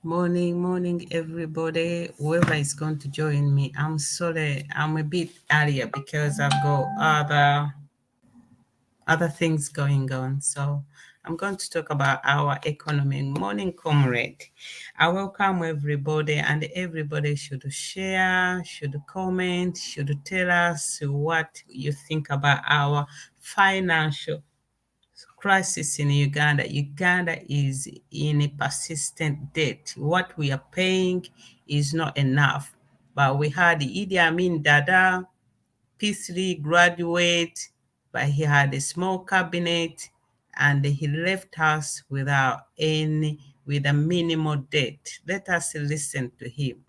Morning, everybody. Whoever is going to join me, I'm sorry, I'm a bit earlier because I've got other things going on. So I'm going to talk about our economy. Morning, comrade. I welcome everybody, and everybody should share, should comment, should tell us what you think about our financial crisis in Uganda. Uganda is in a persistent debt. What we are paying is not enough. But we had Idi Amin Dada, P3 graduate, but he had a small cabinet and he left us with a minimal debt. Let us listen to him.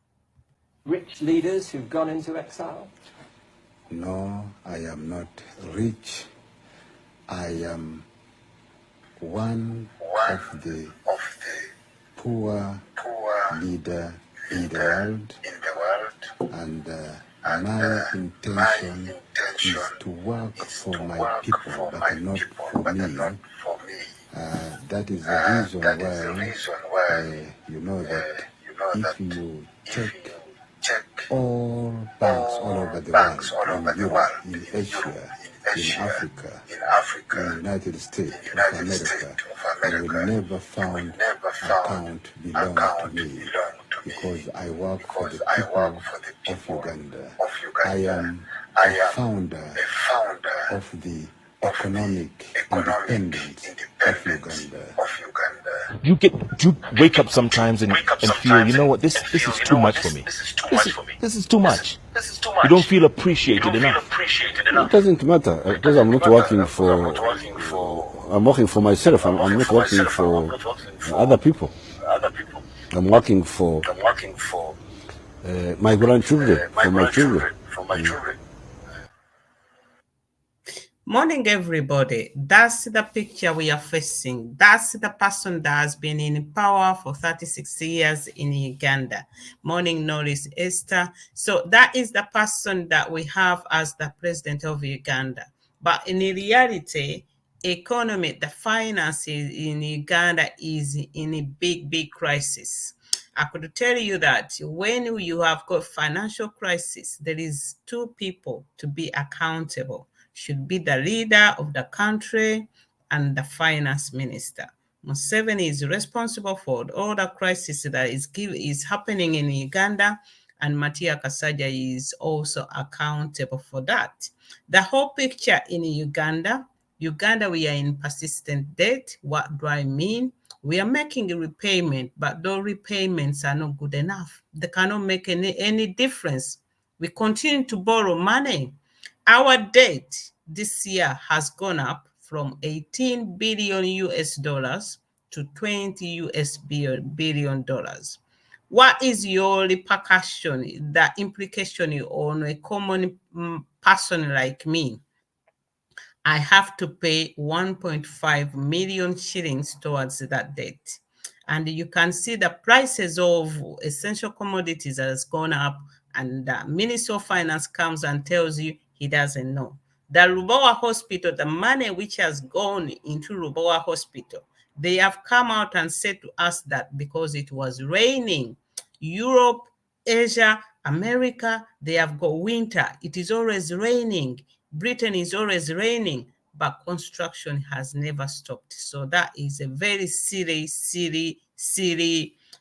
Rich leaders who've gone into exile? No, I am not rich. I am one of the poor leader in the world, and my intention is to work for my people, but not for me. That is the reason why you know that if you check all banks all over the world, in Europe, in Asia, in Africa, in the United States of America, you will never find account belong to me because I work for the people of Uganda. I am a founder of the economic independence of Uganda. Do you wake up sometimes and feel, you know what, this is too much for me. This is too much. You don't feel appreciated enough. It doesn't matter because I'm not working for. I'm working for myself. I'm not working for other people. I'm working for my grandchildren, for my children. Morning, everybody. That's the picture we are facing. That's the person that has been in power for 36 years in Uganda. Morning, Norris Esther. So that is the person that we have as the president of Uganda. But in reality, economy, the finances in Uganda is in a big crisis. I could tell you that when you have got financial crisis, there is two people to be accountable. Should be the leader of the country and the finance minister. Museveni is responsible for all the crisis that is happening in Uganda, and Mattia is also accountable for that. The whole picture in Uganda, we are in persistent debt. What do I mean? We are making a repayment, but those repayments are not good enough. They cannot make any difference. We continue to borrow money. Our debt this year has gone up from 18 billion US dollars to 20 US billion dollars. What is your repercussion, the implication on a common person like me? I have to pay 1.5 million shillings towards that debt. And you can see the prices of essential commodities has gone up, and the Minister of Finance comes and tells you he doesn't know. The Rubawa Hospital, the money which has gone into Rubawa Hospital, they have come out and said to us that because it was raining, Europe, Asia, America, they have got winter. It is always raining. Britain is always raining, but construction has never stopped. So that is a very silly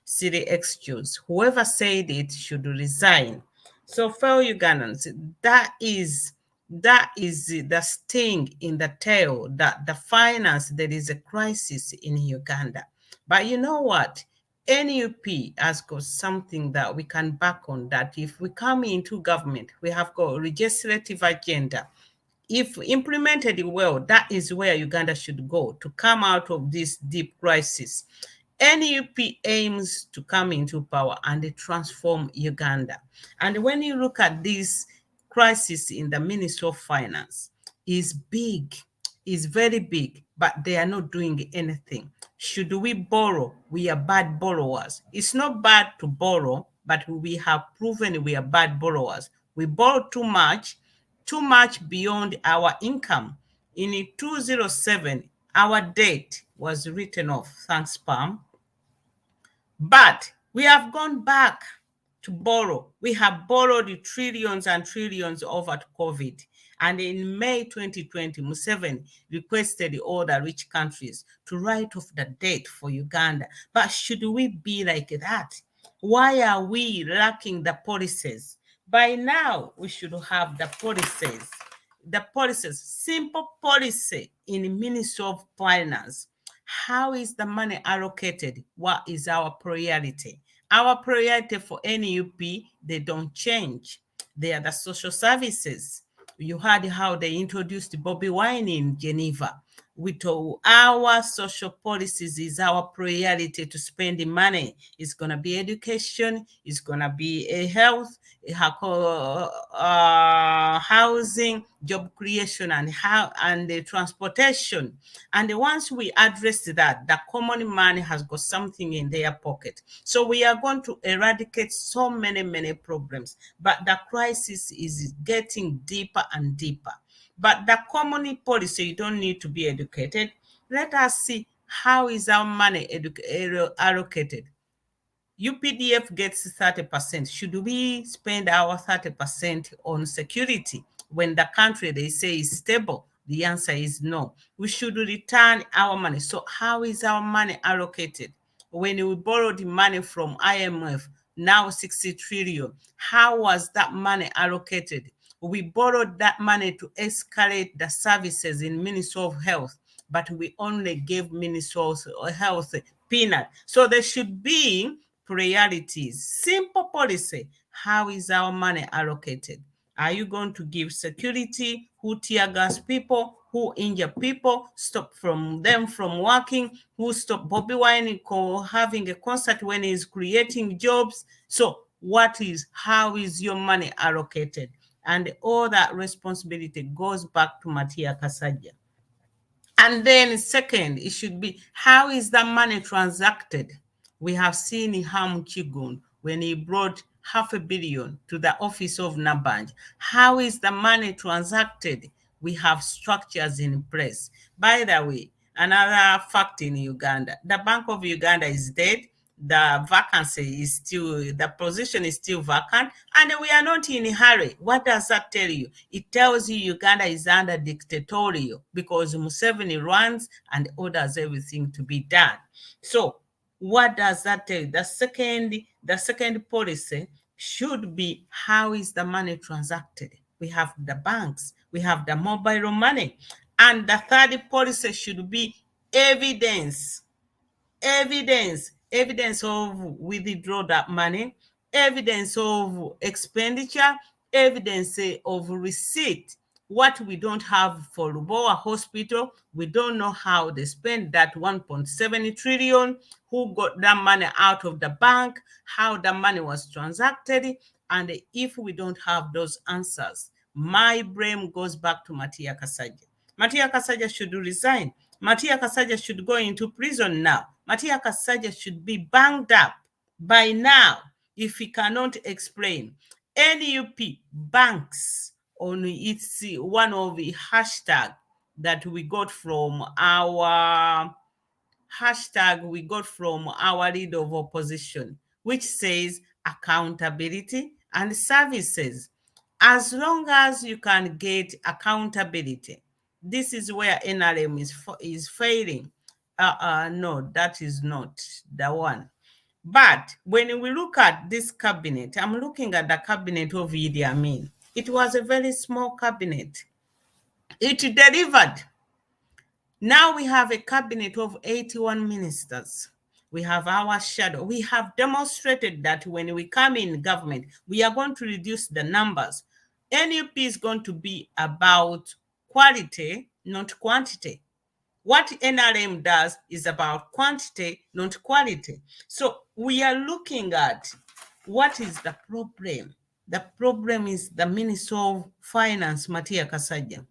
excuse. Whoever said it should resign. So fellow Ugandans, that is the sting in the tail, that the finance, there is a crisis in Uganda. But you know what? NUP has got something that we can back on, that if we come into government, we have got a legislative agenda. If implemented well, that is where Uganda should go to come out of this deep crisis. NUP aims to come into power and transform Uganda. And when you look at this crisis in the Ministry of Finance, is big, is very big, but they are not doing anything. Should we borrow? We are bad borrowers. It's not bad to borrow, but we have proven we are bad borrowers. We borrow too much beyond our income. In 2007, our debt was written off, thanks, Pam. But We have gone back to borrow. We have borrowed trillions and trillions over COVID. And in May 2020, Museveni requested all the rich countries to write off the debt for Uganda. But should we be like that? Why are we lacking the policies? By now, we should have the policies. The policies, simple policy in Ministry of Finance. How is the money allocated? What is our priority? Our priority for NUP, they don't change. They are the social services. You heard how they introduced Bobby Wine in Geneva. With our social policies is our priority to spend the money. It's going to be education, it's going to be a health, housing, job creation, and the transportation. And once we address that, the common man has got something in their pocket. So we are going to eradicate so many problems. But the crisis is getting deeper and deeper. But the common policy, you don't need to be educated. Let us see how is our money allocated. UPDF gets 30%. Should we spend our 30% on security when the country they say is stable? The answer is no. We should return our money. So how is our money allocated? When we borrowed money from IMF, now 60 trillion, how was that money allocated? We borrowed that money to escalate the services in Ministry of Health, but we only gave Ministry of Health peanut. So there should be priorities, simple policy. How is our money allocated? Are you going to give security, who tear gas people, who injure people, stop them from working, who stop Bobby Wine having a concert when he's creating jobs? So how is your money allocated? And all that responsibility goes back to Mattia Kasaja. And then second, it should be, how is the money transacted? We have seen Ham Chigun when he brought $500 million to the office of Nabanj. How is the money transacted? We have structures in place. By the way, another fact in Uganda, the Bank of Uganda is dead. The position is still vacant, and we are not in a hurry. What does that tell you? It tells you Uganda is under dictatorial because Museveni runs and orders everything to be done. So what does that tell you? The second policy should be, how is the money transacted? We have the banks, we have the mobile money. And the third policy should be evidence of withdraw that money, evidence of expenditure, evidence of receipt. What we don't have for Lubowa Hospital, we don't know how they spent that 1.7 trillion, who got that money out of the bank, how the money was transacted. And if we don't have those answers, my brain goes back to Mattia Kasaja. Mattia Kasaja should resign. Mattia Kasaja should go into prison now. Mattia Kasaja should be banged up by now if he cannot explain. NUP banks on its one of the hashtag that we got from our leader of opposition, which says accountability and services. As long as you can get accountability, this is where NRM is failing. No, that is not the one. But when we look at this cabinet, I'm looking at the cabinet of Idi Amin. It was a very small cabinet. It delivered. Now we have a cabinet of 81 ministers. We have our shadow. We have demonstrated that when we come in government, we are going to reduce the numbers. NUP is going to be about quality, not quantity. What NRM does is about quantity, not quality. So we are looking at what is the problem. The problem is the Minister of Finance, Mattia Kasaja.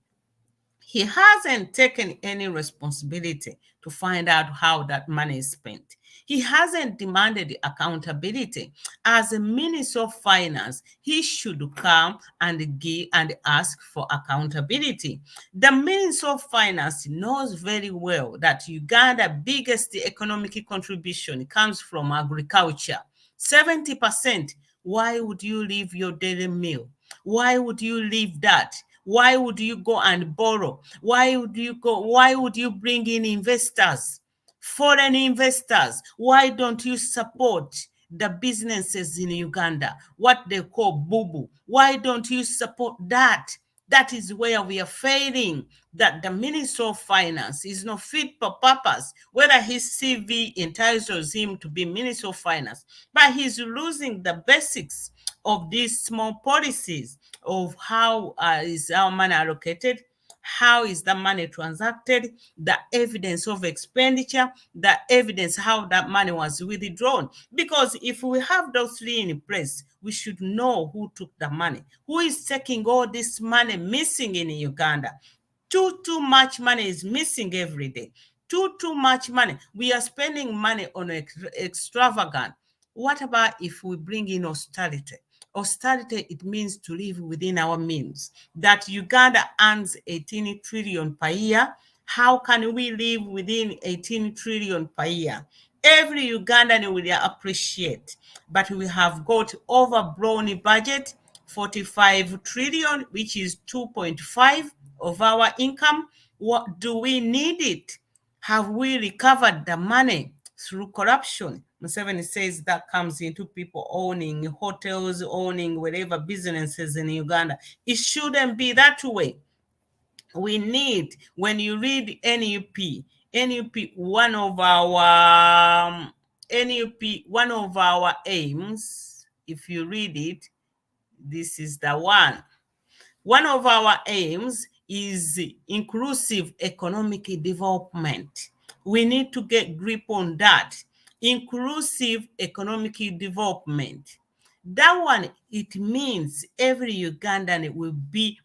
He hasn't taken any responsibility to find out how that money is spent. He hasn't demanded accountability. As a Minister of Finance, he should come and give and ask for accountability. The Minister of Finance knows very well that Uganda's biggest economic contribution comes from agriculture. 70%. Why would you leave your daily meal? Why would you leave that? Why would you go and borrow? Why would you go? Why would you bring in investors? Foreign investors, why don't you support the businesses in Uganda, what they call boo-boo? Why don't you support that? That is where we are failing, that the Minister of Finance is not fit for purpose, whether his CV entitles him to be Minister of Finance, but he's losing the basics of these small policies of how is our money allocated, how is the money transacted, the evidence of expenditure, the evidence how that money was withdrawn. Because if we have those three in place, we should know who took the money, who is taking all this money missing in Uganda. Too much money is missing every day. Too much money. We are spending money on extravagant. What about if we bring in austerity? Austerity, it means to live within our means. That Uganda earns 18 trillion per year. How can we live within 18 trillion per year? Every Ugandan will appreciate, but we have got overblown budget, 45 trillion, which is 2.5 of our income. What do we need it? Have we recovered the money through corruption? Museveni says that comes into people owning hotels, owning whatever businesses in Uganda. It shouldn't be that way. We need, when you read NUP, one of our aims, if you read it, this is the one. One of our aims is inclusive economic development. We need to get grip on that. Inclusive economic development. That one, it means every Ugandan will be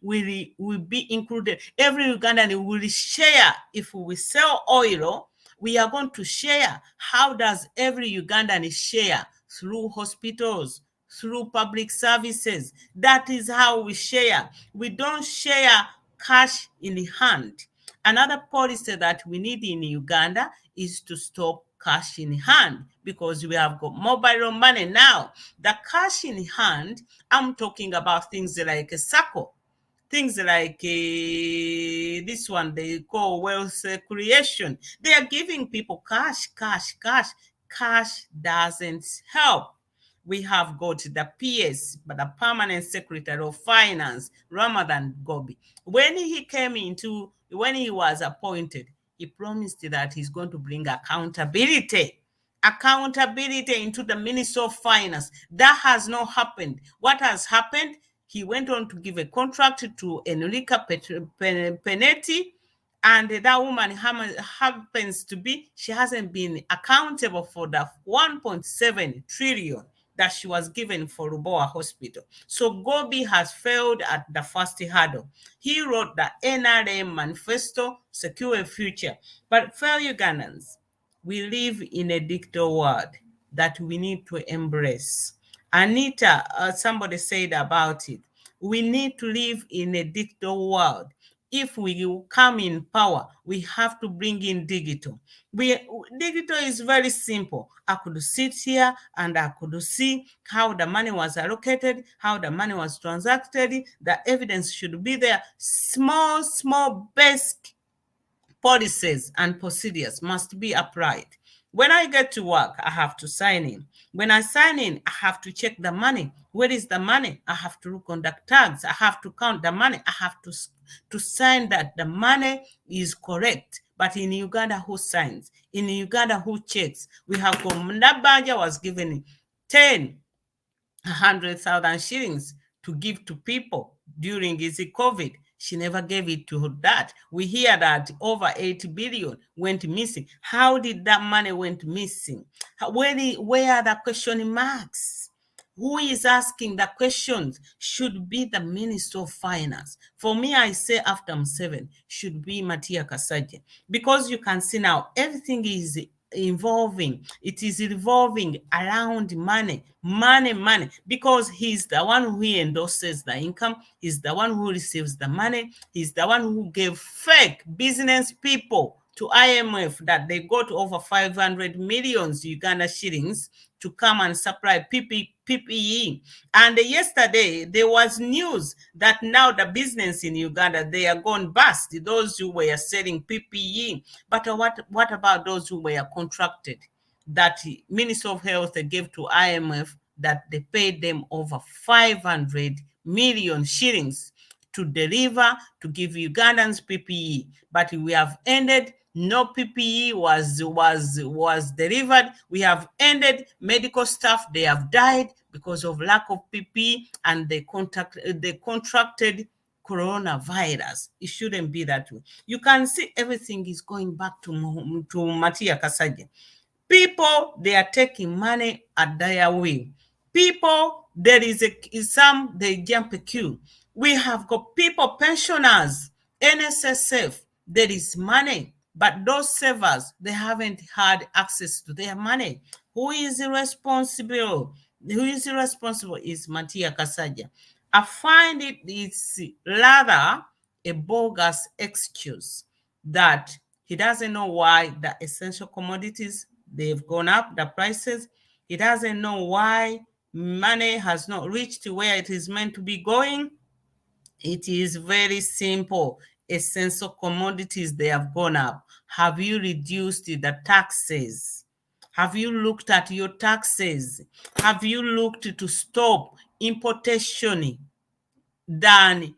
included. Every Ugandan will share. If we sell oil, we are going to share. How does every Ugandan share? Through hospitals, through public services. That is how we share. We don't share cash in the hand. Another policy that we need in Uganda is to stop cash in hand, because we have got mobile money now. The cash in hand, I'm talking about things like a SACCO, things like this one they call wealth creation. They are giving people cash. Cash doesn't help. We have got the PS, but the Permanent Secretary of Finance, Ramadan Gobi. When he was appointed, he promised that he's going to bring accountability into the Ministry of Finance. That has not happened. What has happened? He went on to give a contract to Enrica Penetti, and that woman happens to be, she hasn't been accountable for the 1.7 trillion that she was given for Ruboa Hospital. So Gobi has failed at the first hurdle. He wrote the NRA manifesto, Secure a Future. But fellow Ugandans, we live in a digital world that we need to embrace. Anita, somebody said about it. We need to live in a digital world. If we come in power, we have to bring in digital. Digital is very simple. I could sit here and I could see how the money was allocated, how the money was transacted. The evidence should be there. Small basic policies and procedures must be applied. When I get to work, I have to sign in. When I sign in, I have to check the money. Where is the money? I have to look on the tags. I have to count the money. I have to sign that the money is correct. But in Uganda, who signs? In Uganda, who checks? We have Mundabanja was given 100,000 shillings to give to people during his COVID. She never gave it to that. We hear that over 8 billion went missing. How did that money went missing? Where are the question marks? Who is asking the questions? Should be the Minister of Finance. For me, I say after Museveni should be Mattia, because you can see now everything is it is revolving around money, because he's the one who endorses the income, he's the one who receives the money, he's the one who gave fake business people to IMF that they got over 500 million Uganda shillings to come and supply PPE. And yesterday, there was news that now the business in Uganda, they are gone bust, those who were selling PPE. But what about those who were contracted? That Minister of Health gave to IMF that they paid them over 500 million shillings to deliver, to give Ugandans PPE. But we have ended, no PPE was delivered. We have ended medical staff, they have died because of lack of PPE, and they contracted coronavirus. It shouldn't be that way. You can see everything is going back to Mattia Kasaje. People, they are taking money at their will. People, there is some, they jump a queue. We have got people, pensioners, NSSF, there is money, but those savers, they haven't had access to their money. Who is responsible? Who is responsible is Mattia Kasaja. I find it's rather a bogus excuse that he doesn't know why the essential commodities, they've gone up, the prices. He doesn't know why money has not reached where it is meant to be going. It is very simple. Essential commodities, they have gone up. Have you reduced the taxes? Have you looked at your taxes? Have you looked to stop importation than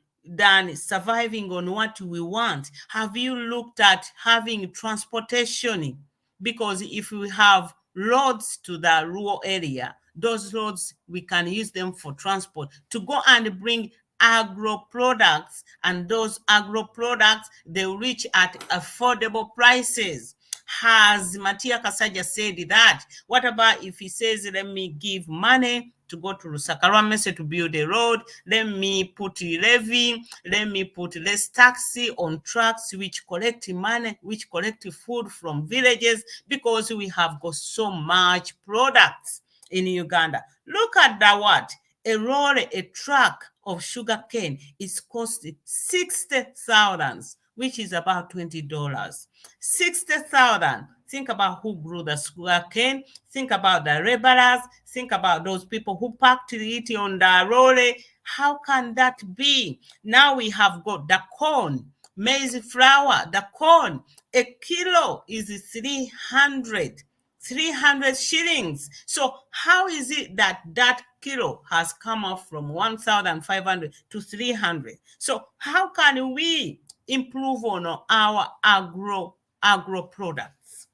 surviving on what we want? Have you looked at having transportation? Because if we have roads to the rural area, those roads, we can use them for transport to go and bring agro products, and those agro products, they reach at affordable prices. Has Mattia Kasaja said that? What about if he says, let me give money to go to Rusakaramese to build a road, let me put a levy, let me put less taxi on trucks which collect money, which collect food from villages, because we have got so much products in Uganda. Look at that, what? A lorry, a truck of sugar cane is costing 60,000, which is about $20. 60,000. Think about who grew the sugar cane. Think about the laborers. Think about those people who packed it on the lorry. How can that be? Now we have got the corn, maize flour, the corn. A kilo is 300 shillings. So how is it that that kilo has come up from 1,500 to 300? So how can we improve on our agro products?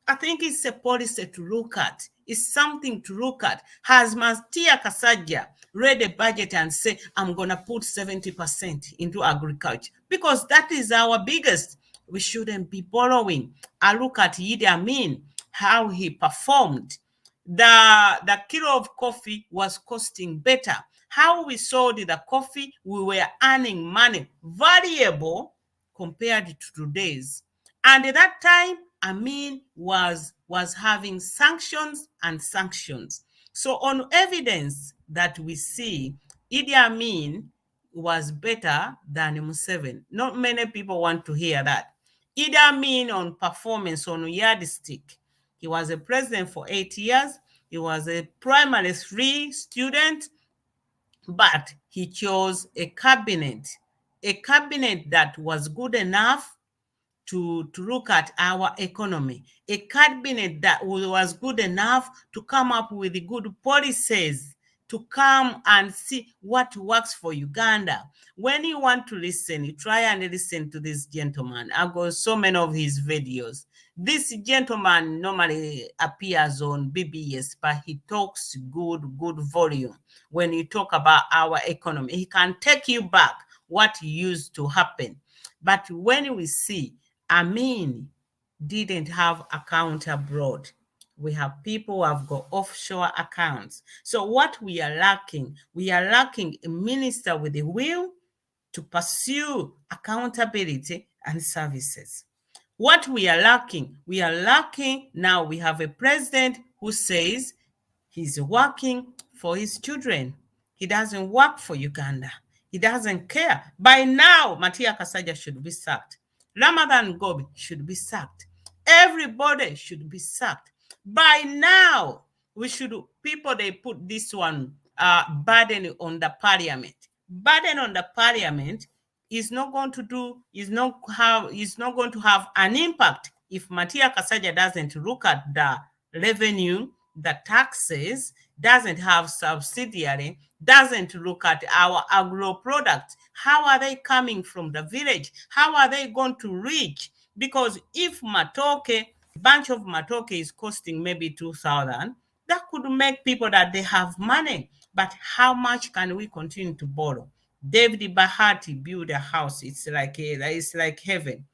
I think it's a policy to look at. It's something to look at. Has Mattia Kasaja read a budget and say, I'm going to put 70% into agriculture? Because that is our biggest. We shouldn't be borrowing. I look at Idi Amin, how he performed. The kilo of coffee was costing better. How we sold the coffee, we were earning money, variable compared to today's. And at that time, Amin was having sanctions and sanctions. So on evidence that we see, Idi Amin was better than Museveni. Not many people want to hear that. Idi Amin on performance, on yardstick, he was a president for 8 years. He was a primary 3 student, but he chose a cabinet that was good enough to look at our economy, a cabinet that was good enough to come up with good policies, to come and see what works for Uganda. When you want to listen, you try and listen to this gentleman. I've got so many of his videos. This gentleman normally appears on BBS, but he talks good volume. When you talk about our economy, he can take you back what used to happen. But when we see, Amin didn't have account abroad. We have people who have got offshore accounts. So what we are lacking a minister with a will to pursue accountability and services. What we are lacking now, we have a president who says he's working for his children. He doesn't work for Uganda. He doesn't care. By now, Mattia Kasaja should be sacked. Ramadan Gobi should be sacked. Everybody should be sacked. By now, people, they put this one burden on the parliament. Burden on the parliament is not going to have an impact if Mattia Kasaja doesn't look at the revenue, the taxes, doesn't have subsidiary, doesn't look at our agro products. How are they coming from the village? How are they going to reach? Because if matoke, bunch of matoke is costing maybe 2,000, that could make people that they have money. But how much can we continue to borrow? David Bahati built a house. It's like heaven.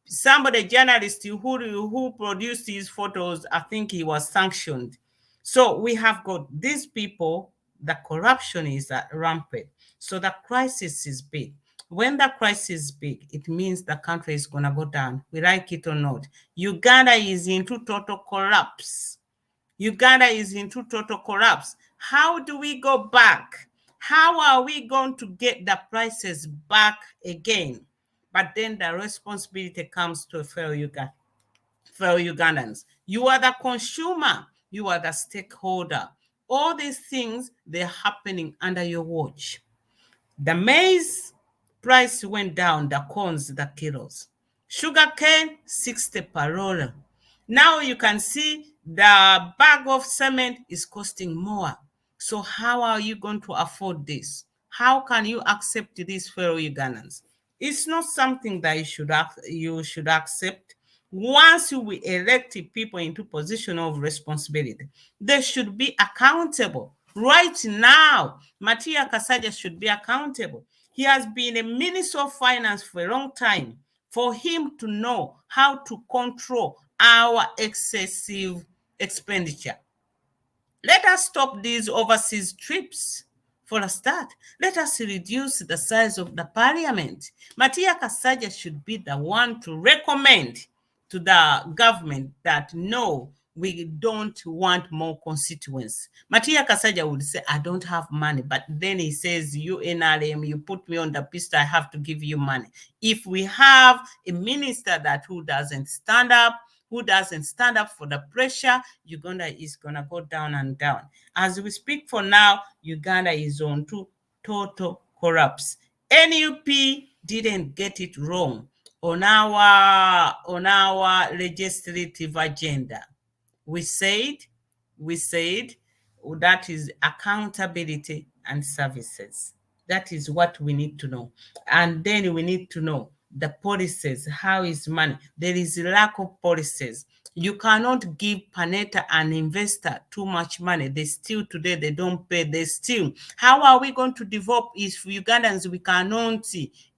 Somebody journalist who produced these photos, I think he was sanctioned. So we have got these people. The corruption is rampant. So the crisis is big. When the crisis is big, it means the country is going to go down. We like it or not. Uganda is into total collapse. Uganda is into total collapse. How do we go back? How are we going to get the prices back again? But then the responsibility comes to fellow Ugandans. You are the consumer. You are the stakeholder. All these things, they're happening under your watch. The maize price went down, the corns, the kilos. Sugar cane, 60 per roller. Now you can see the bag of cement is costing more. So how are you going to afford this? How can you accept this, fellow Ugandans? It's not something that you should accept. Once we elect people into position of responsibility, they should be accountable. Right now, Mattia Kasaja should be accountable. He has been a minister of finance for a long time. For him to know how to control our excessive expenditure. Let us stop these overseas trips. For a start, let us reduce the size of the parliament. Mattia Kasaja should be the one to recommend to the government that no, we don't want more constituents. Mattia Kasaja would say, I don't have money, but then he says, you NRM, you put me on the piste, I have to give you money. If we have a minister who doesn't stand up for the pressure, Uganda is going to go down and down. As we speak for now, Uganda is on to total collapse. NUP didn't get it wrong on our legislative agenda. We said that is accountability and services. That is what we need to know. And then we need to know the policies. How is money? There is a lack of policies. You cannot give Panetta an investor too much money. They steal today, they don't pay, they steal. How are we going to develop if Ugandans, we cannot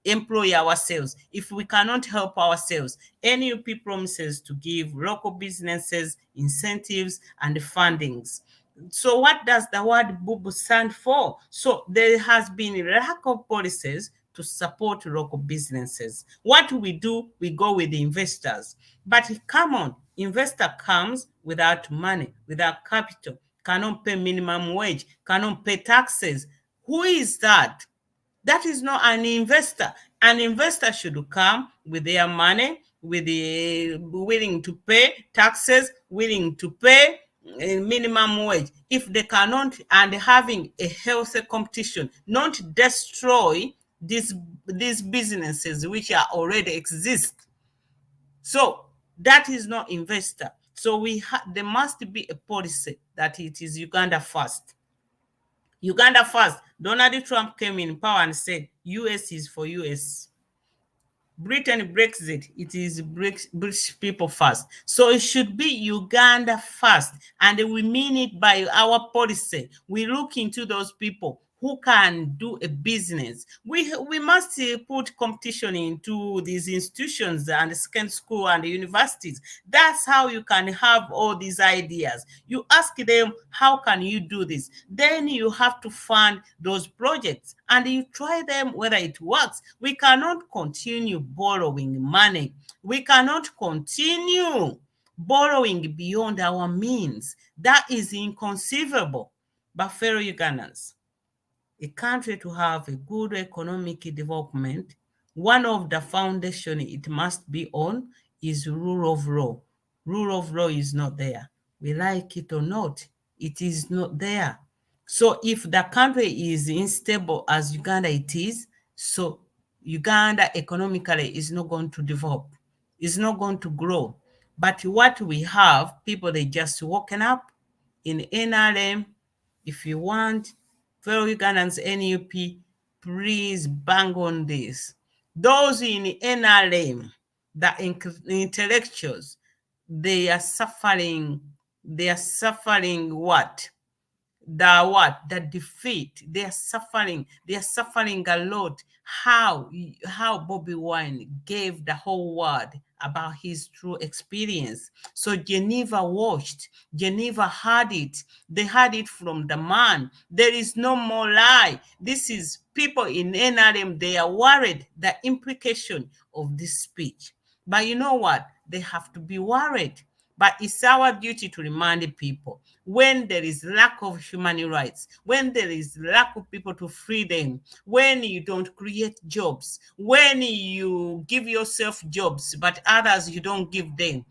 employ ourselves, if we cannot help ourselves? NUP promises to give local businesses incentives and fundings. So what does the word BUBU stand for? So there has been a lack of policies to support local businesses. What do, we go with the investors. But come on, investor comes without money, without capital, cannot pay minimum wage, cannot pay taxes. Who is that? That is not an investor. An investor should come with their money, with the willing to pay taxes, willing to pay minimum wage. If they cannot, and having a healthy competition, not destroy these businesses which are already exist. So that is not investor. So there must be a policy that it is Uganda first. Uganda first. Donald Trump came in power and said, US is for US. Britain Brexit, it is British people first. So it should be Uganda first. And we mean it by our policy. We look into those people who can do a business. We must put competition into these institutions and the second school and the universities. That's how you can have all these ideas. You ask them, how can you do this? Then you have to fund those projects and you try them whether it works. We cannot continue borrowing money. We cannot continue borrowing beyond our means. That is inconceivable. But fellow Ugandans, a country to have a good economic development, one of the foundation it must be on is rule of law. Rule of law is not there. We like it or not, it is not there. So if the country is unstable as Uganda it is, so Uganda economically is not going to develop, is not going to grow. But what we have, people they just woken up in NRM. If you want, fellow Ugandans, NUP, please bang on this. Those in NRM, the intellectuals, they are suffering. They are suffering what? The defeat. They are suffering a lot. How Bobby Wine gave the whole world about his true experience. So Geneva watched, Geneva had it. They had it from the man. There is no more lie. This is people in NRM, they are worried the implication of this speech. But you know what? They have to be worried. But it's our duty to remind people when there is lack of human rights, when there is lack of people to free them, when you don't create jobs, when you give yourself jobs, but others you don't give them,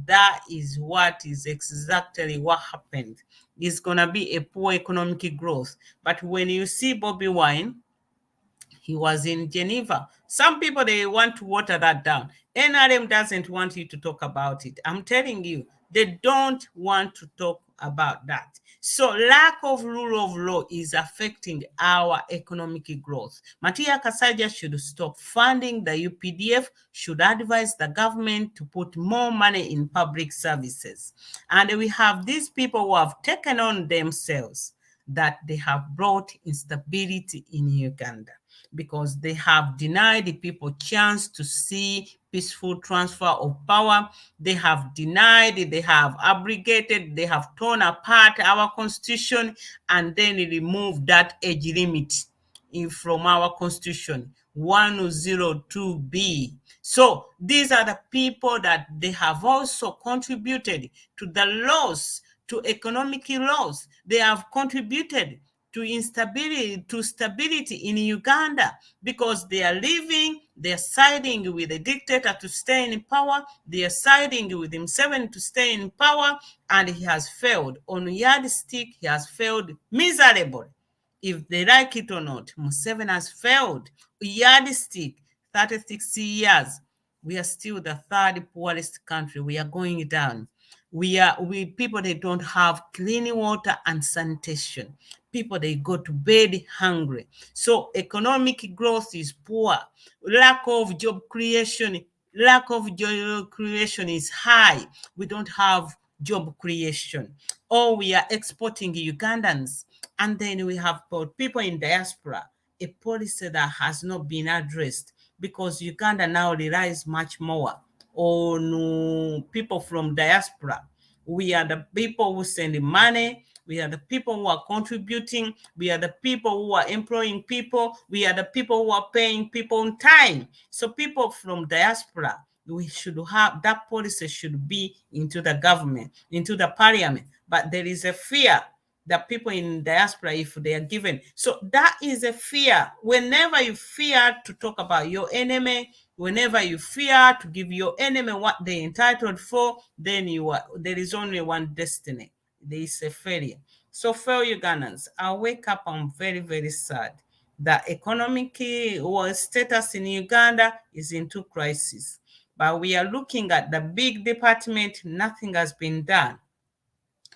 that is what is exactly what happened. It's going to be a poor economic growth. But when you see Bobby Wine, he was in Geneva. Some people, they want to water that down. NRM doesn't want you to talk about it. I'm telling you, they don't want to talk about that. So lack of rule of law is affecting our economic growth. Mattia Kasaija should stop funding the UPDF, should advise the government to put more money in public services. And we have these people who have taken on themselves that they have brought instability in Uganda, because they have denied the people chance to see peaceful transfer of power. They have denied, they have abrogated, they have torn apart our constitution and then removed that age limit from our constitution, 102B. So these are the people that they have also contributed to the loss, to economic loss. They have contributed to instability, to stability in Uganda, because they are living, they are siding with the dictator to stay in power, they are siding with Museveni to stay in power, and he has failed. On yardstick, he has failed miserably. If they like it or not, Museveni has failed. Yardstick, 36 years. We are still the third poorest country. We are going down. We people, they don't have clean water and sanitation. People, they go to bed hungry. So economic growth is poor. Lack of job creation is high. We don't have job creation. Or we are exporting Ugandans. And then we have people in diaspora, a policy that has not been addressed, because Uganda now relies much more on people from diaspora. We are the people who send money. We are the people who are contributing. We are the people who are employing people. We are the people who are paying people on time. So people from diaspora, we should have that policy should be into the government, into the parliament. But there is a fear that people in diaspora, if they are given. So that is a fear. Whenever you fear to talk about your enemy, whenever you fear to give your enemy what they're entitled for, then there is only one destiny. There is a failure. So fellow Ugandans, I wake up, I'm very, very sad. The economic status in Uganda is into crisis. But we are looking at the big department, nothing has been done.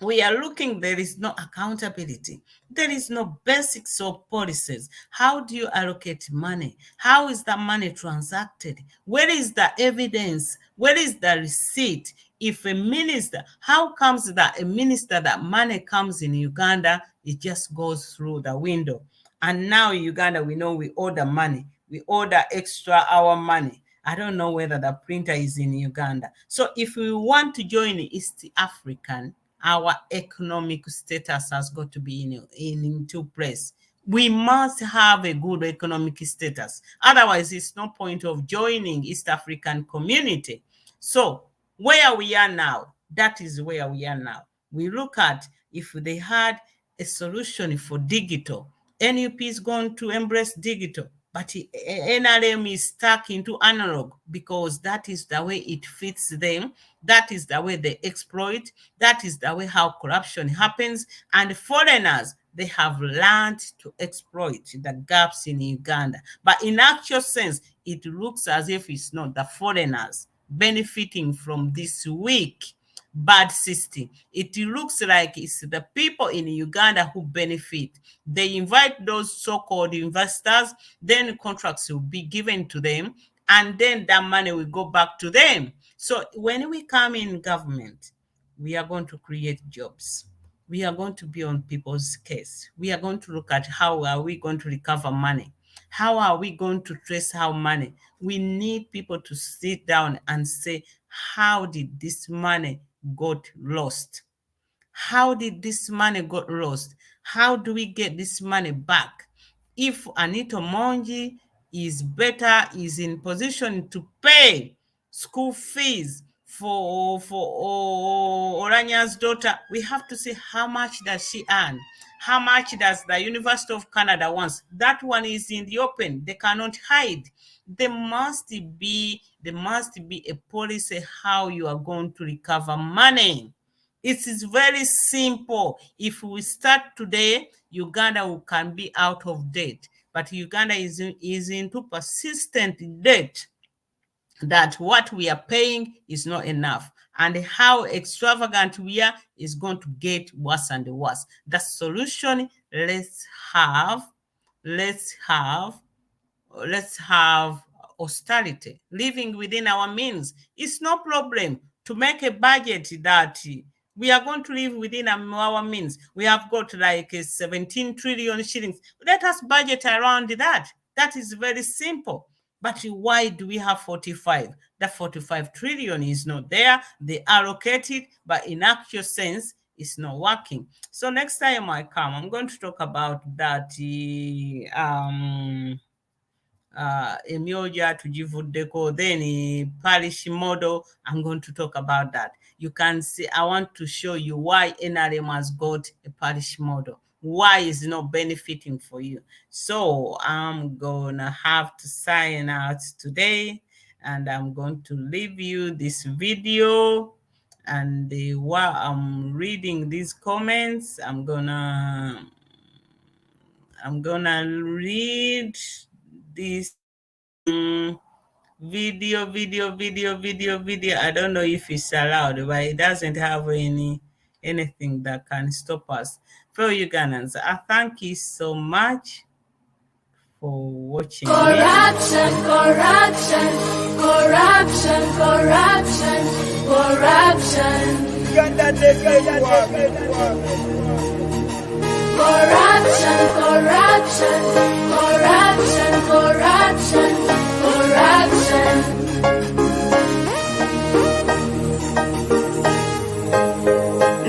We are looking, there is no accountability. There is no basics of policies. How do you allocate money? How is that money transacted? Where is the evidence? Where is the receipt? If a minister, how comes that a minister, that money comes in Uganda, it just goes through the window? And now in Uganda, we know we order money. We order extra our money. I don't know whether the printer is in Uganda. So if we want to join East African, our economic status has got to be in two place. We must have a good economic status. Otherwise, it's no point of joining East African community. So where we are now, that is where we are now. We look at if they had a solution for digital. NUP is going to embrace digital. But NRM is stuck into analog because that is the way it fits them. That is the way they exploit. That is the way how corruption happens. And foreigners, they have learned to exploit the gaps in Uganda. But in actual sense, it looks as if it's not the foreigners benefiting from this weak bad system. It looks like it's the people in Uganda who benefit. They invite those so-called investors, then contracts will be given to them, and then that money will go back to them. So when we come in government, we are going to create jobs. We are going to be on people's case. We are going to look at how are we going to recover money. How are we going to trace our money? We need people to sit down and say, how did this money got lost? How did this money got lost? How do we get this money back? If Anita Monji is better, is in position to pay school fees for Oranya's daughter, we have to see how much does she earn? How much does the University of Canada wants? That one is in the open. They cannot hide. There must be a policy how you are going to recover money. It is very simple. If we start today, Uganda can be out of debt. But Uganda is into persistent debt that what we are paying is not enough. And how extravagant we are is going to get worse and worse. The solution, let's have austerity, living within our means. It's no problem to make a budget that we are going to live within our means. We have got like 17 trillion shillings. Let us budget around that. That is very simple. But why do we have 45? The 45 trillion is not there. They allocate it, but in actual sense, it's not working. So next time I come, I'm going to talk about that emyoja tujivuddeko, then parish model. I'm going to talk about that. You can see, I want to show you why NRM has got a parish model. Why is it not benefiting for you? So I'm gonna have to sign out today, and I'm going to leave you this video. And while I'm reading these comments, I'm gonna read this video. I don't know if it's allowed, but it doesn't have anything that can stop us. Fellow Ugandans, I thank you so much for watching. Corruption.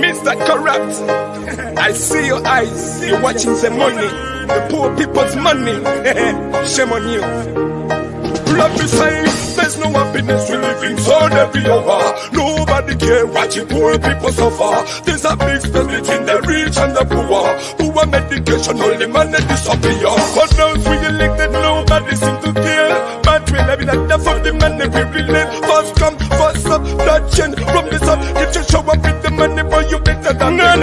Mr. Corrupt, I see your eyes. You're watching the money, the poor people's money. Shame on you. Love the same. There's no happiness, we living so every hour. Nobody care watching poor people suffer. There's a big space between the rich and the poor. Poor medication, only money disappear. But those we elected, nobody seem to care. But we live in a death of the money we relate. First come, first up, touching from the sun. If you show up with the money, boy, you better than no.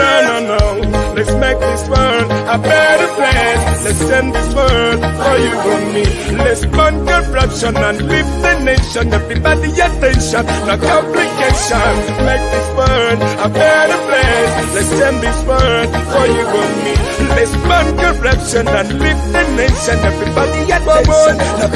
Let's make this world a better place. Let's send this world for you and me. Let's burn corruption and lift the nation. Everybody attention, no complication. Make this world a better place. Let's send this world for you and me. Let's burn corruption and lift the nation. Everybody attention.